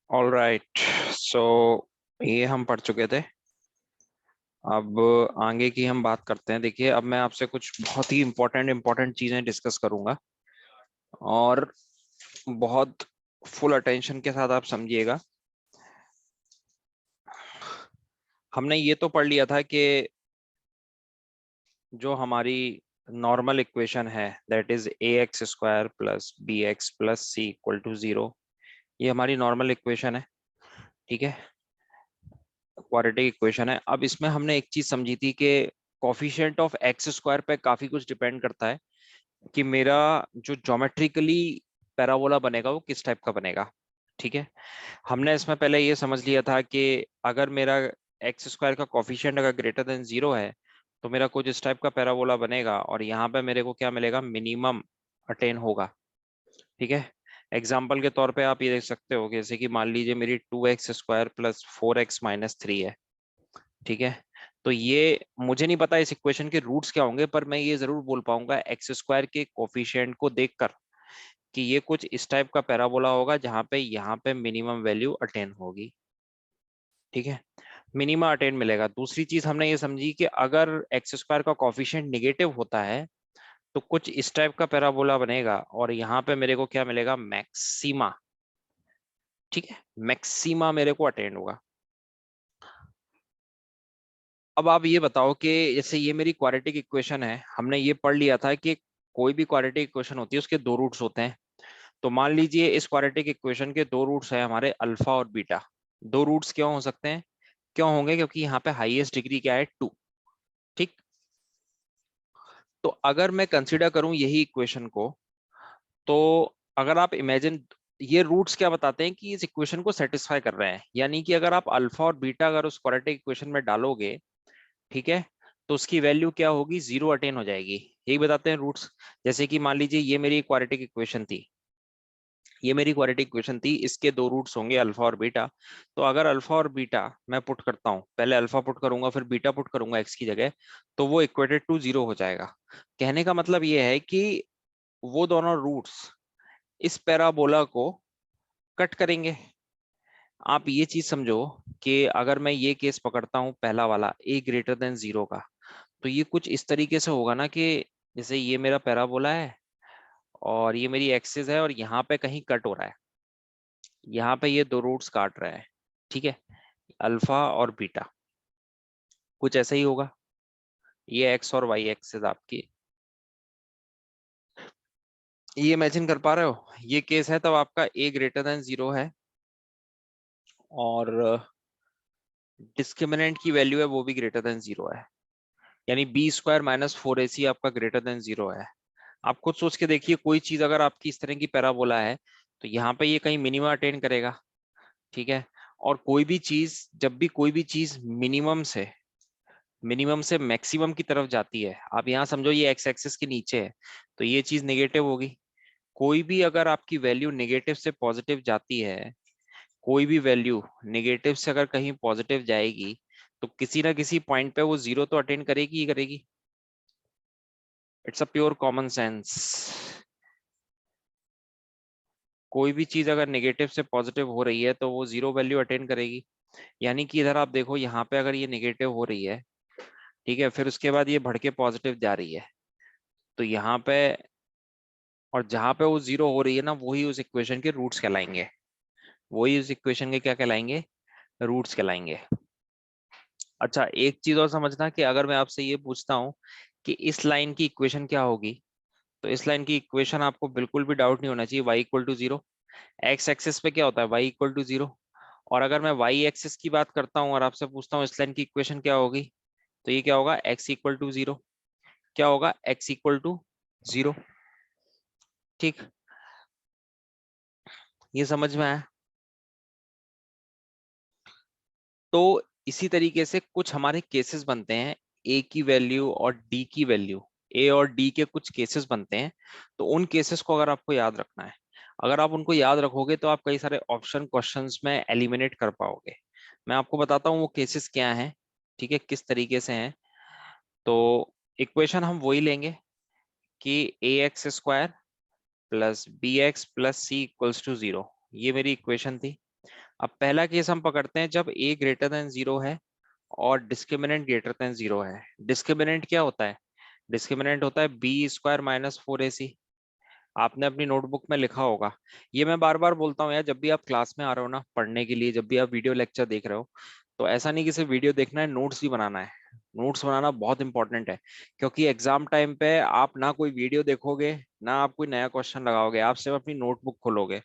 All right. सो ये हम पढ़ चुके थे। अब आगे की हम बात करते हैं। देखिए, अब मैं आपसे कुछ बहुत ही इंपॉर्टेंट चीजें डिस्कस करूंगा और बहुत फुल अटेंशन के साथ आप समझिएगा। हमने ये तो पढ़ लिया था कि जो हमारी नॉर्मल इक्वेशन है, that is a x square plus B x plus c equal to 0। ये हमारी नॉर्मल इक्वेशन है, ठीक है, क्वाड्रेटिक इक्वेशन है। अब इसमें हमने एक चीज समझी थी कि कॉफिशिएंट ऑफ एक्स स्क्वायर पे काफी कुछ डिपेंड करता है कि मेरा जो ज्योमेट्रिकली पैराबोला बनेगा वो किस टाइप का बनेगा। ठीक है, हमने इसमें पहले ये समझ लिया था कि अगर मेरा एक्स स्क्वायर का कॉफिशिएंट अगर ग्रेटर देन 0 है तो मेरा कुछ इस टाइप का पैराबोला बनेगा और यहाँ पे मेरे को क्या मिलेगा, मिनिमम अटेन होगा। ठीक है, एग्जाम्पल के तौर पे आप ये देख सकते हो, जैसे कि मान लीजिए मेरी 2x स्क्वायर प्लस 4x-3 है। ठीक है, तो ये मुझे नहीं पता इस इक्वेशन के रूट्स क्या होंगे, पर मैं ये जरूर बोल पाऊंगा एक्स स्क्वायर के कोफिशिएंट को देखकर कि ये कुछ इस टाइप का पैराबोला होगा जहां पे यहाँ पे मिनिमम वैल्यू अटेन होगी। ठीक है, मिनिमम अटेन मिलेगा। दूसरी चीज हमने ये समझी कि अगर एक्स स्क्वायर का कोफिशिएंट निगेटिव होता है तो कुछ इस टाइप का पैराबोला बनेगा और यहाँ पे मेरे को क्या मिलेगा, मैक्सिमा। ठीक है, मैक्सिमा मेरे को अटेन होगा। अब आप ये बताओ कि जैसे ये मेरी क्वाड्रेटिक इक्वेशन है, हमने ये पढ़ लिया था कि कोई भी क्वाड्रेटिक इक्वेशन होती है उसके दो रूट्स होते हैं। तो मान लीजिए इस क्वाड्रेटिक इक्वेशन के दो रूट्स है हमारे, अल्फा और बीटा। दो रूट्स क्यों हो सकते हैं, क्यों होंगे, क्योंकि यहाँ पे हाईएस्ट डिग्री क्या है, 2। ठीक, तो अगर मैं कंसीडर करूं यही इक्वेशन को, तो अगर आप इमेजिन, ये रूट्स क्या बताते हैं कि इस इक्वेशन को सेटिस्फाई कर रहे हैं, यानी कि अगर आप अल्फा और बीटा अगर उस क्वाड्रेटिक इक्वेशन में डालोगे, ठीक है, तो उसकी वैल्यू क्या होगी, 0 अटेन हो जाएगी। यही बताते हैं रूट्स। जैसे कि मान लीजिए ये मेरी क्वाड्रेटिक इक्वेशन थी, ये मेरी क्वाड्रेटिक इक्वेशन थी, इसके दो रूट्स होंगे अल्फा और बीटा। तो अगर अल्फा और बीटा मैं पुट करता हूँ, पहले अल्फा पुट करूंगा फिर बीटा पुट करूंगा एक्स की जगह, तो वो इक्वेटेड टू 0 हो जाएगा। कहने का मतलब ये है कि वो दोनों रूट्स इस पैराबोला को कट करेंगे। आप ये चीज समझो कि अगर मैं ये केस पकड़ता हूँ पहला वाला, ए ग्रेटर देन 0 का, तो ये कुछ इस तरीके से होगा ना कि जैसे ये मेरा पैराबोला है और ये मेरी एक्सिस है और यहाँ पे कहीं कट हो रहा है, यहाँ पे ये दो रूट्स काट रहे हैं। ठीक है, अल्फा और बीटा कुछ ऐसा ही होगा। ये एक्स और वाई एक्सिस आपकी, ये इमेजिन कर पा रहे हो, ये केस है तब आपका ए ग्रेटर देन 0 है और डिस्क्रिमिनेंट की वैल्यू है वो भी ग्रेटर देन 0 है, यानी बी स्क्वायर माइनस 4ac आपका ग्रेटर देन 0 है। आप खुद सोच के देखिए, कोई चीज अगर आपकी इस तरह की पैराबोला है तो यहाँ पे ये कहीं मिनिमम अटेन करेगा। ठीक है, और कोई भी चीज, जब भी कोई भी चीज मिनिमम से मैक्सिमम की तरफ जाती है, आप यहाँ समझो ये एक्स एक्सिस के नीचे है, तो ये चीज नेगेटिव होगी। कोई भी अगर आपकी वैल्यू नेगेटिव से पॉजिटिव जाती है, कोई भी वैल्यू नेगेटिव से अगर कहीं पॉजिटिव जाएगी, तो किसी ना किसी पॉइंट पे वो 0 तो अटेन करेगी ही करेगी। It's a pure common sense. कोई भी चीज अगर नेगेटिव से पॉजिटिव हो रही है तो वो 0 वैल्यू अटेन करेगी। यानी कि इधर आप देखो, यहाँ पे अगर ये नेगेटिव हो रही है, ठीक है, फिर उसके बाद ये बढ़ के पॉजिटिव जा रही है, तो यहाँ पे और जहां पे वो 0 हो रही है ना, वही उस इक्वेशन के रूट्स कहलाएंगे। वही उस इक्वेशन के क्या कहलाएंगे, रूट्स कहलाएंगे। अच्छा, एक चीज और समझना कि अगर मैं आपसे ये पूछता हूँ कि इस लाइन की इक्वेशन क्या होगी, तो इस लाइन की इक्वेशन आपको बिल्कुल भी डाउट नहीं होना चाहिए, y equal to 0। X axis पे क्या होता है, y इक्वल टू 0। और अगर मैं y एक्सिस की बात करता हूँ और आपसे पूछता हूँ इस लाइन की इक्वेशन क्या होगी, तो ये क्या होगा, x इक्वल टू 0। क्या होगा, x इक्वल टू 0। ठीक, ये समझ में आया। तो इसी तरीके से कुछ हमारे केसेस बनते हैं, ए की वैल्यू और डी की वैल्यू, ए और डी के कुछ केसेस बनते हैं। तो उन केसेस को अगर आपको याद रखना है, अगर आप उनको याद रखोगे तो आप कई सारे ऑप्शन क्वेश्चंस में एलिमिनेट कर पाओगे। मैं आपको बताता हूँ वो केसेस क्या हैं, ठीक है, किस तरीके से हैं। तो इक्वेशन हम वही लेंगे कि A x square plus B x plus C equals to 0। ये मेरी इक्वेशन थी। अब पहला केस हम पकड़ते हैं जब a ग्रेटर देन 0 है और डिस्क्रिमिनेंट ग्रेटर देन 0 है। डिस्क्रिमिनेंट क्या होता है? डिस्क्रिमिनेंट होता है बी स्क्वायर माइनस 4ac। आपने अपनी नोटबुक में लिखा होगा। ये मैं बार बार बोलता हूँ यार, जब भी आप क्लास में आ रहे हो ना पढ़ने के लिए, जब भी आप वीडियो लेक्चर देख रहे हो, तो ऐसा नहीं कि सिर्फ वीडियो देखना है, नोट्स भी बनाना है। नोट्स बनाना बहुत इंपॉर्टेंट है, क्योंकि एग्जाम टाइम पे आप ना कोई वीडियो देखोगे, ना आप कोई नया क्वेश्चन लगाओगे, आप सिर्फ अपनी नोटबुक खोलोगे।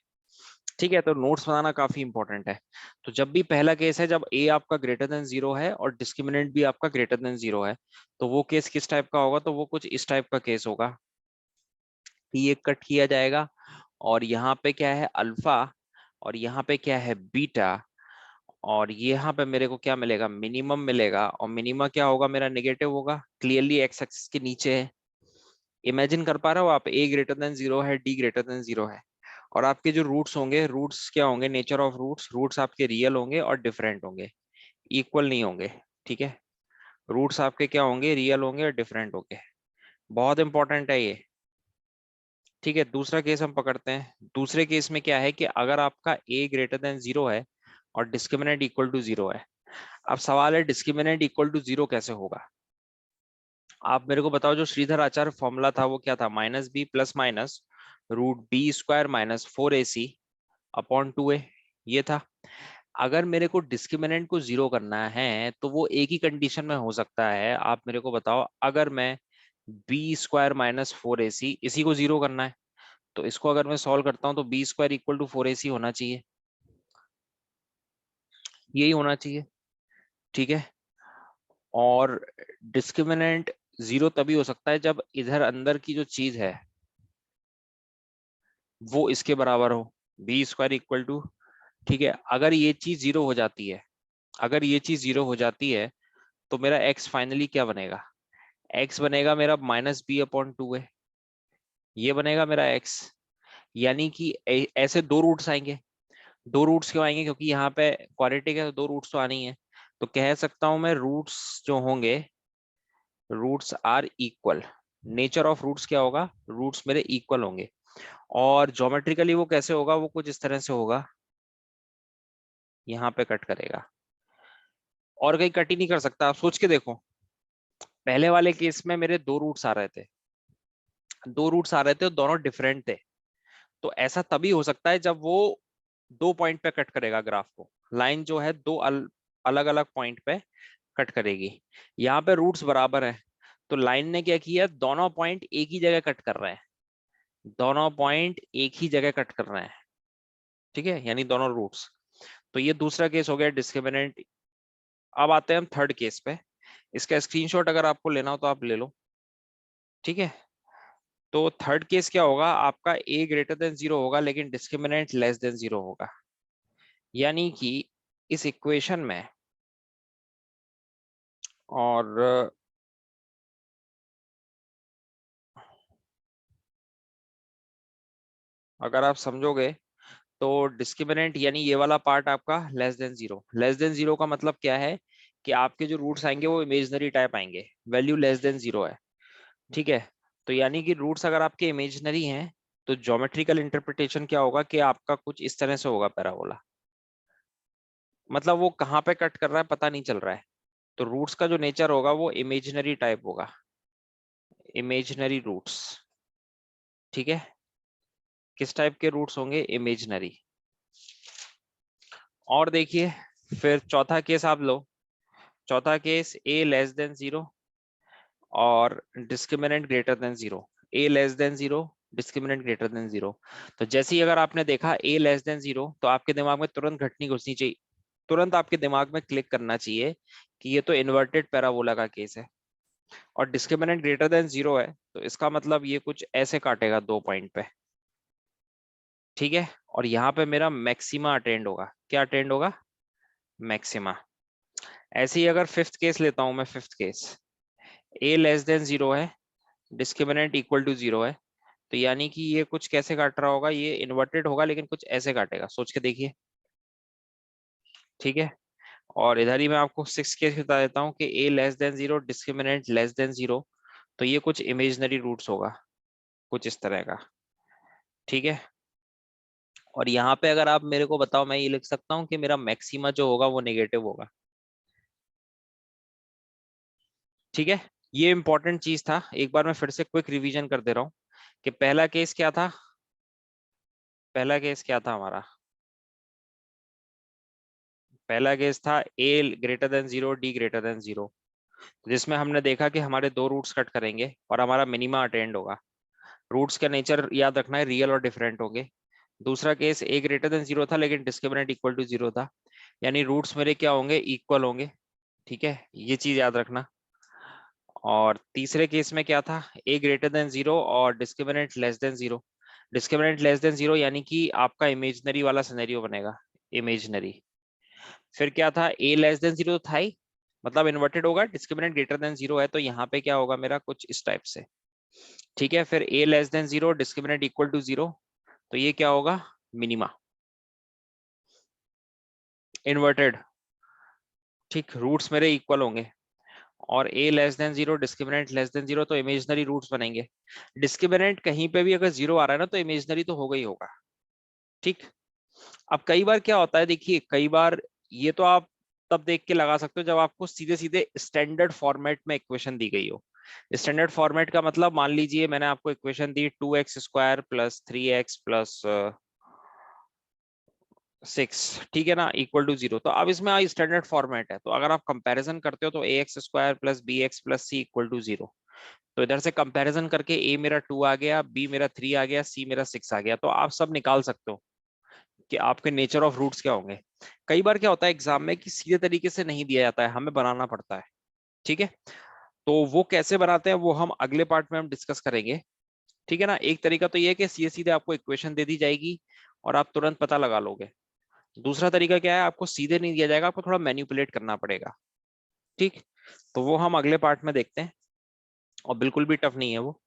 ठीक है, तो नोट्स बनाना काफी इंपॉर्टेंट है। तो जब भी पहला केस है जब ए आपका ग्रेटर देन 0 है और डिस्क्रिमिनेंट भी आपका ग्रेटर देन 0 है, तो वो केस किस टाइप का होगा? तो वो कुछ इस टाइप का केस होगा। ये कट किया जाएगा और यहाँ पे क्या है? अल्फा, और यहाँ पे क्या है? बीटा। और यहाँ पे मेरे को क्या मिलेगा? मिनिमम मिलेगा, और मिनिमम क्या होगा? मेरा नेगेटिव होगा, क्लियरली एक्स एक्सिस के नीचे है। इमेजिन कर पा रहे हो आप? ए ग्रेटर देन 0 है, डी ग्रेटर देन 0 है, और आपके जो रूट्स होंगे, रूट्स क्या होंगे? नेचर ऑफ रूट्स, रूट्स आपके रियल होंगे और डिफरेंट होंगे, इक्वल नहीं होंगे। ठीक है, रूट्स आपके क्या होंगे? रियल होंगे और डिफरेंट होंगे। बहुत इंपॉर्टेंट है ये। ठीक है, दूसरा केस हम पकड़ते हैं। दूसरे केस में क्या है कि अगर आपका a ग्रेटर देन 0 है और डिस्क्रिमिनेंट इक्वल टू 0 है। अब सवाल है डिस्क्रिमिनेंट इक्वल टू 0 कैसे होगा? आप मेरे को बताओ, जो श्रीधर आचार्य फॉर्मूला था वो क्या था? Minus b plus minus root b square minus 4ac upon 2a, ये था। अगर मेरे को डिस्क्रिमिनेंट को 0 करना है तो वो एक ही कंडीशन में हो सकता है। आप मेरे को बताओ, अगर मैं बी स्क्वायर माइनस 4ac इसी को 0 करना है, तो इसको अगर मैं सॉल्व करता हूं तो B square equal to 4ac होना चाहिए, यही होना चाहिए। ठीक है, और डिस्क्रिमिनेंट 0 तभी हो सकता है जब इधर अंदर की जो चीज है वो इसके बराबर हो, बी स्क्वायर इक्वल टू। ठीक है, अगर ये चीज 0 हो जाती है, अगर ये चीज 0 हो जाती है, तो मेरा x फाइनली क्या बनेगा? x बनेगा मेरा माइनस बी अपॉन 2a, ये बनेगा मेरा x। यानी कि ऐसे दो रूट्स आएंगे। दो रूट्स क्यों आएंगे? क्योंकि यहाँ पे क्वाड्रेटिक है तो दो रूट्स तो आनी ही है। तो कह सकता हूं मैं, रूट्स जो होंगे, roots are equal. Nature of roots क्या होगा? रूट्स मेरे इक्वल होंगे। और ज्योमेट्रिकली वो कैसे होगा? वो कुछ इस तरह से होगा, यहाँ पे कट करेगा और कहीं कट ही नहीं कर सकता। आप सोच के देखो, पहले वाले केस में मेरे दो रूट्स आ रहे थे, दो रूट्स आ रहे थे और दोनों डिफरेंट थे। तो ऐसा तभी हो सकता है जब वो दो पॉइंट पे कट करेगा ग्राफ को। लाइन जो है दो अलग अलग पॉइंट पे कट करेगी। यहाँ पे रूट्स बराबर है, तो लाइन ने क्या किया? दोनों पॉइंट एक ही जगह कट कर रहे हैं, दोनों पॉइंट एक ही जगह कट कर रहे हैं। ठीक है, यानी दोनों रूट्स। तो ये दूसरा केस हो गया डिस्क्रिमिनेंट। अब आते हैं हम थर्ड केस पे। इसका स्क्रीनशॉट अगर आपको लेना हो तो आप ले लो। ठीक है, तो थर्ड केस क्या होगा? आपका a ग्रेटर देन 0 होगा लेकिन डिस्क्रिमिनेंट लेस देन 0 होगा। यानी कि इस इक्वेशन में, और अगर आप समझोगे तो डिस्क्रिमिनेंट यानी ये वाला पार्ट आपका लेस देन 0। लेस देन 0 का मतलब क्या है? कि आपके जो रूट्स आएंगे वो इमेजनरी टाइप आएंगे, वैल्यू लेस देन 0 है। ठीक है, तो यानी कि रूट्स अगर आपके इमेजनरी हैं, तो ज्योमेट्रिकल इंटरप्रिटेशन क्या होगा? कि आपका कुछ इस तरह से होगा पैराबोला। मतलब वो कहाँ पे कट कर रहा है पता नहीं चल रहा है। तो रूट्स का जो नेचर होगा वो इमेजिनरी टाइप होगा, इमेजिनरी रूट्स। ठीक है, किस टाइप के रूट्स होंगे? इमेजिनरी। और देखिए, फिर चौथा केस आप लो। चौथा केस a लेस देन 0 और discriminant greater than 0। a less than 0, discriminant greater than 0। तो जैसे ही अगर आपने देखा a लेस देन 0, तो आपके दिमाग में तुरंत घटनी घुसनी चाहिए, तुरंत आपके दिमाग में क्लिक करना चाहिए कि ये तो इन्वर्टेड पैराबोला का केस है। और डिस्क्रिमिनेंट ग्रेटर देन 0 है, तो इसका मतलब ये कुछ ऐसे काटेगा दो पॉइंट पे। ठीक है, और यहाँ पे मेरा मैक्सिमा अटेंड होगा। क्या अटेंड होगा? मैक्सिमा। ऐसे ही अगर फिफ्थ केस लेता हूं मैं, fifth case a less than 0 है, डिस्क्रिमिनेंट इक्वल टू 0 है, तो यानी कि ये कुछ कैसे काट रहा होगा? ये इन्वर्टेड होगा लेकिन कुछ ऐसे काटेगा, सोच के देखिए। ठीक है, और इधर ही मैं आपको सिक्स केस बता देता हूँ कि a less than 0, discriminant less then 0, तो ये कुछ इमेजनरी रूट्स होगा, कुछ इस तरह का। ठीक है, और यहाँ पे अगर आप मेरे को बताओ, मैं ये लिख सकता हूँ कि मेरा मैक्सिमा जो होगा वो नेगेटिव होगा। ठीक है, ये इंपॉर्टेंट चीज था। एक बार मैं फिर से क्विक रिवीजन कर दे रहा हूँ कि पहला केस क्या था। पहला केस क्या था हमारा? पहला केस था A greater than zero, D greater than zero, जिसमें हमने देखा कि हमारे दो रूट्स कट करेंगे और हमारा मिनिमा अटेंड होगा। रूट्स का नेचर याद रखना है, रियल और डिफरेंट होंगे। दूसरा केस ए ग्रेटर देन जीरो था लेकिन डिस्क्रिमिनेंट इक्वल टू जीरो था, यानी रूट्स मेरे क्या होंगे, इक्वल होंगे। ठीक है, ये चीज याद रखना। और तीसरे केस में क्या था, ए ग्रेटर देन जीरो और discriminant less than zero. Discriminant less than zero यानी कि आपका इमेजनरी वाला सिनेरियो बनेगा, इमेजनरी। फिर क्या था, ए लेस देन जीरो था ही, मतलब इन्वर्टेड होगा, डिस्क्रिमिनेंट ग्रेटर देन जीरो है, तो यहाँ पे क्या होगा मेरा, कुछ इस टाइप से। ठीक है, फिर A less than zero, discriminant equal to zero, तो ये क्या होगा, मिनिमा, इन्वर्टेड। ठीक, रूट्स मेरे इक्वल होंगे। और A less than zero, discriminant less than zero, तो इमेजनरी रूट्स बनेंगे। डिस्क्रिमिनेंट कहीं पे भी अगर जीरो आ रहा है ना, तो इमेजनरी तो होगा ही होगा। ठीक। अब कई बार क्या होता है, देखिए कई बार ये तो आप तब देख के लगा सकते हो जब आपको सीधे सीधे स्टैंडर्ड फॉर्मेट में इक्वेशन दी गई हो। स्टैंडर्ड फॉर्मेट का मतलब, मान लीजिए मैंने आपको इक्वेशन दी 2x² प्लस 3x प्लस 6, ठीक है ना, इक्वल टू जीरो। तो अब इसमें स्टैंडर्ड फॉर्मेट है, तो अगर आप कंपैरिजन करते हो तो ax² plus bx plus c equal to zero. तो इधर से कंपैरिजन करके a मेरा 2 आ गया, b मेरा 3 आ गया, c मेरा 6 आ गया, तो आप सब निकाल सकते हो कि आपके नेचर ऑफ रूट्स क्या होंगे। कई बार क्या होता है एग्जाम में कि सीधे तरीके से नहीं दिया जाता है, हमें बनाना पड़ता है। ठीक है, तो वो कैसे बनाते हैं वो हम अगले पार्ट में हम डिस्कस करेंगे। ठीक है ना, एक तरीका तो ये है कि सीधे सीधे आपको इक्वेशन दे दी जाएगी और आप तुरंत पता लगा लोगे। दूसरा तरीका क्या है, आपको सीधे नहीं दिया जाएगा, आपको थोड़ा मैनिपुलेट करना पड़ेगा। ठीक, तो वो हम अगले पार्ट में देखते हैं, और बिल्कुल भी टफ नहीं है वो।